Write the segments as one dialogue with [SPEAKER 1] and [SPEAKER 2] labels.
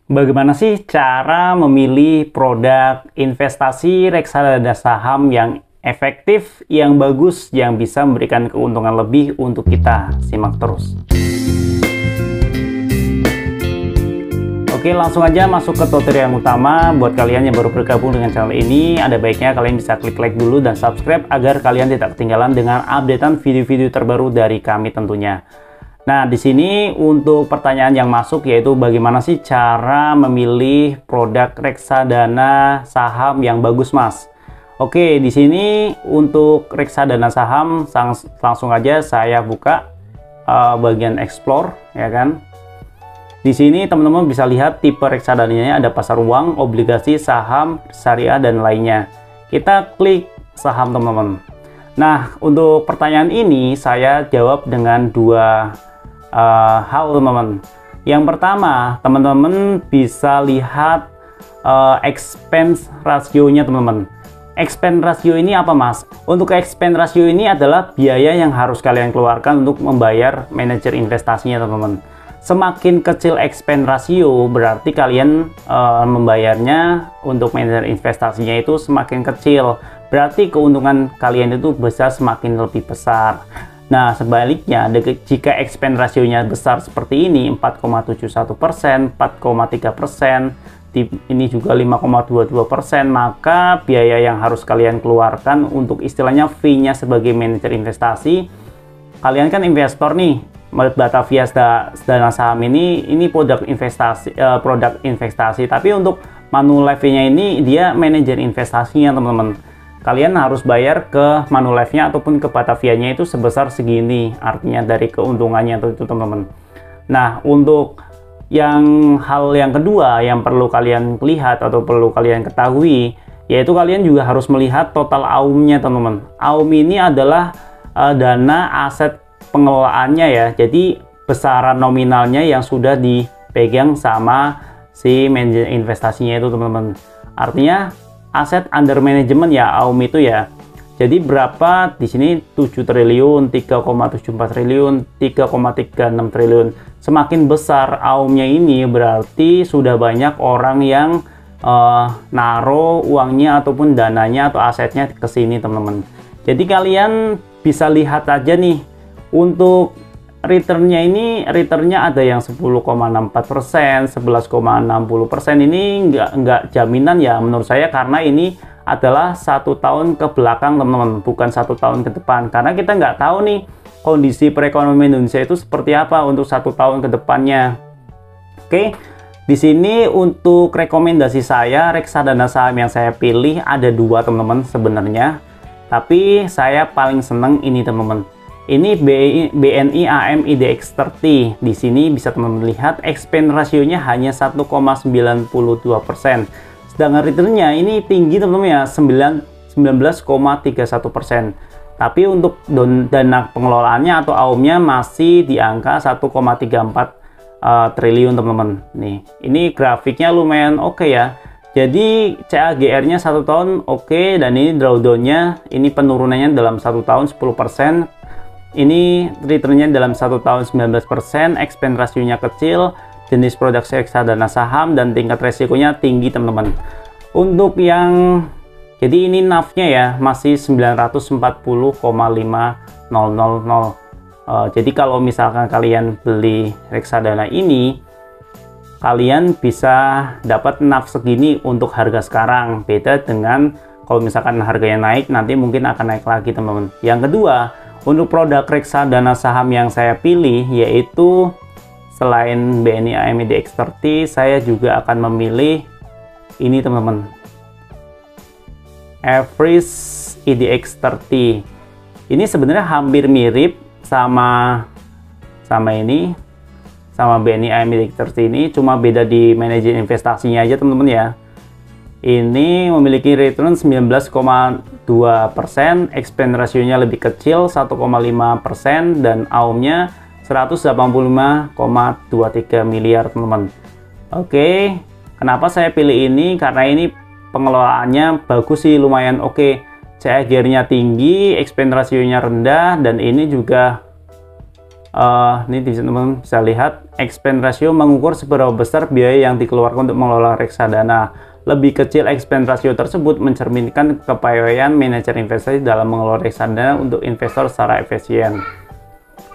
[SPEAKER 1] Bagaimana sih cara memilih produk investasi reksadana saham yang efektif, yang bagus, yang bisa memberikan keuntungan lebih untuk kita? Simak terus. Oke, langsung aja masuk ke tutorial yang utama. Buat kalian yang baru bergabung dengan channel ini, ada baiknya kalian bisa klik like dulu dan subscribe agar kalian tidak ketinggalan dengan updatean video-video terbaru dari kami tentunya. Nah, di sini untuk pertanyaan yang masuk yaitu bagaimana sih cara memilih produk reksadana saham yang bagus, Mas? Oke, di sini untuk reksadana saham langsung aja saya buka bagian explore, ya kan? Di sini teman-teman bisa lihat tipe reksadananya ada pasar uang, obligasi, saham, syariah dan lainnya. Kita klik saham, teman-teman. Nah, untuk pertanyaan ini saya jawab dengan dua hal, teman-teman. Yang pertama, teman-teman bisa lihat expense ratio-nya, teman-teman. Expense ratio ini apa, Mas? Untuk expense ratio ini adalah biaya yang harus kalian keluarkan untuk membayar manajer investasinya, teman-teman. Semakin kecil expense ratio, berarti kalian membayarnya untuk manajer investasinya itu semakin kecil. Berarti keuntungan kalian itu bisa semakin lebih besar. Nah, sebaliknya, jika expense rasionya besar seperti ini, 4,71%, 4,3%, ini juga 5,22%, maka biaya yang harus kalian keluarkan untuk istilahnya fee-nya sebagai manajer investasi, kalian kan investor nih, Batavia dana saham ini produk investasi, tapi untuk Manulife-nya ini dia manajer investasinya, teman-teman. Kalian harus bayar ke Manulife-nya ataupun ke Batavia-nya itu sebesar segini, artinya dari keuntungannya itu, teman-teman. Nah, untuk hal yang kedua yang perlu kalian lihat atau perlu kalian ketahui, yaitu kalian juga harus melihat total AUM-nya, teman-teman. AUM ini adalah dana aset pengelolaannya ya, jadi besaran nominalnya yang sudah dipegang sama si manajer investasinya itu, teman-teman. Artinya aset under management ya, AUM itu ya. Jadi berapa di sini? 7 triliun, 3,74 triliun, 3,36 triliun. Semakin besar AUM-nya ini berarti sudah banyak orang yang naro uangnya ataupun dananya atau asetnya ke sini, teman-teman. Jadi kalian bisa lihat aja nih untuk returnnya ini, returnnya ada yang 10,64%, 11,60%. Ini nggak jaminan ya menurut saya, karena ini adalah 1 tahun ke belakang, teman-teman, bukan 1 tahun ke depan, karena kita nggak tahu nih kondisi perekonomian Indonesia itu seperti apa untuk 1 tahun ke depannya. Oke, di sini untuk rekomendasi saya, reksadana saham yang saya pilih ada 2, teman-teman, sebenarnya, tapi saya paling seneng ini, teman-teman. Ini BNI AM IDX 30. Di sini bisa teman-teman lihat expense rasionya hanya 1,92%. Sedangkan returnnya ini tinggi, teman-teman ya, 19,31%. Tapi untuk dana pengelolaannya atau AUM-nya masih di angka 1,34 triliun, teman-teman. Nih, ini grafiknya lumayan oke ya. Jadi CAGR-nya 1 tahun oke, dan ini drawdown-nya ini penurunannya dalam 1 tahun 10%. Ini returnnya dalam 1 tahun 19%, expense rasionya kecil, jenis produk reksadana saham, dan tingkat resikonya tinggi, teman-teman. Untuk jadi ini NAV-nya ya masih 940,5000. Jadi kalau misalkan kalian beli reksadana ini, kalian bisa dapat NAV segini untuk harga sekarang. Beda dengan kalau misalkan harganya naik, nanti mungkin akan naik lagi, teman-teman. Yang kedua, untuk produk reksadana saham yang saya pilih, yaitu selain BNI AM IDX 30, saya juga akan memilih ini, teman-teman, Average IDX 30. Ini sebenarnya hampir mirip sama ini, sama BNI AM IDX 30 ini, cuma beda di manajer investasinya aja, teman-teman ya. Ini memiliki return 19,2%, expense rasionya lebih kecil 1,5%, dan AUM-nya 185,23 miliar, teman-teman. Oke, kenapa saya pilih ini? Karena ini pengelolaannya bagus sih, lumayan oke. CAGR-nya tinggi, expense rasionya rendah, dan ini juga Ini teman-teman bisa lihat expense ratio mengukur seberapa besar biaya yang dikeluarkan untuk mengelola reksadana. Lebih kecil expense ratio tersebut mencerminkan kepayayan manajer investasi dalam mengelola reksadana untuk investor secara efisien.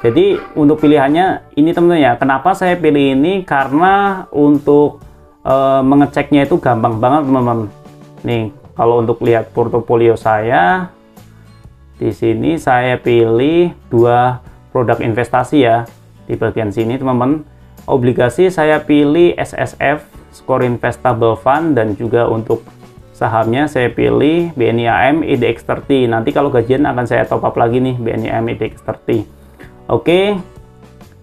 [SPEAKER 1] Jadi untuk pilihannya ini teman-teman ya. Kenapa saya pilih ini? Karena untuk mengeceknya itu gampang banget teman-teman. Nih kalau untuk lihat portofolio saya, di sini saya pilih 2 produk investasi ya. Di bagian sini teman-teman, obligasi saya pilih SSF Score Investable Fund, dan juga untuk sahamnya saya pilih BNI AM IDX 30. Nanti kalau gajian akan saya top up lagi nih BNI AM IDX 30. Oke,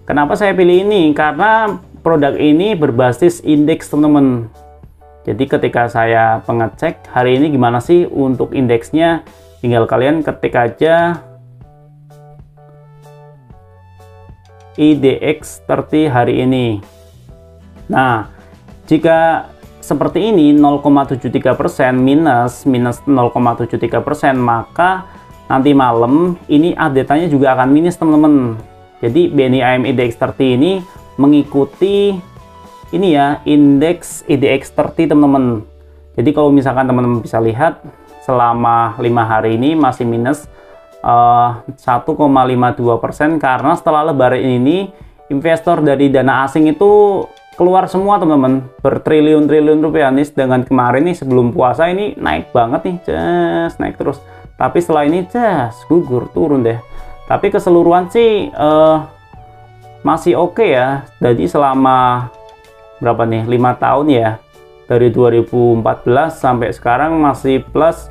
[SPEAKER 1] kenapa saya pilih ini? Karena produk ini berbasis indeks teman-teman. Jadi ketika saya pengecek hari ini gimana sih untuk indeksnya, tinggal kalian ketik aja IDX 30 hari ini. Nah, jika seperti ini 0,73% minus 0,73%, maka nanti malam ini update-nya juga akan minus teman-teman. Jadi BNI AM IDX 30 ini mengikuti ini ya, indeks IDX 30 teman-teman. Jadi kalau misalkan teman-teman bisa lihat selama 5 hari ini masih minus 1,52%, karena setelah lebaran ini investor dari dana asing itu keluar semua teman-teman, bertriliun-triliun rupiah nih. Dengan kemarin nih sebelum puasa ini naik banget nih, just naik terus, tapi setelah ini just gugur turun deh. Tapi keseluruhan sih masih oke ya. Jadi selama berapa nih, 5 tahun ya, dari 2014 sampai sekarang masih plus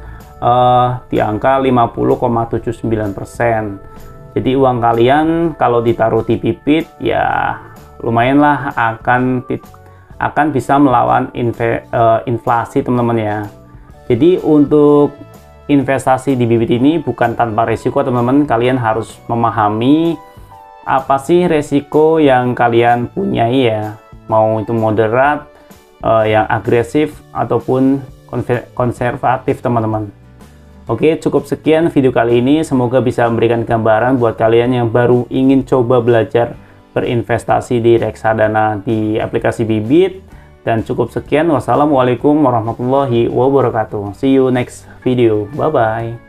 [SPEAKER 1] di angka 50,79%. Jadi uang kalian kalau ditaruh di bibit ya lumayan lah, akan bisa melawan inflasi teman-teman ya. Jadi untuk investasi di bibit ini bukan tanpa resiko teman-teman. Kalian harus memahami apa sih resiko yang kalian punyai ya, mau itu moderat, yang agresif ataupun konservatif teman-teman. Oke, cukup sekian video kali ini. Semoga bisa memberikan gambaran buat kalian yang baru ingin coba belajar berinvestasi di reksadana di aplikasi Bibit. Dan cukup sekian. Wassalamualaikum warahmatullahi wabarakatuh. See you next video. Bye-bye.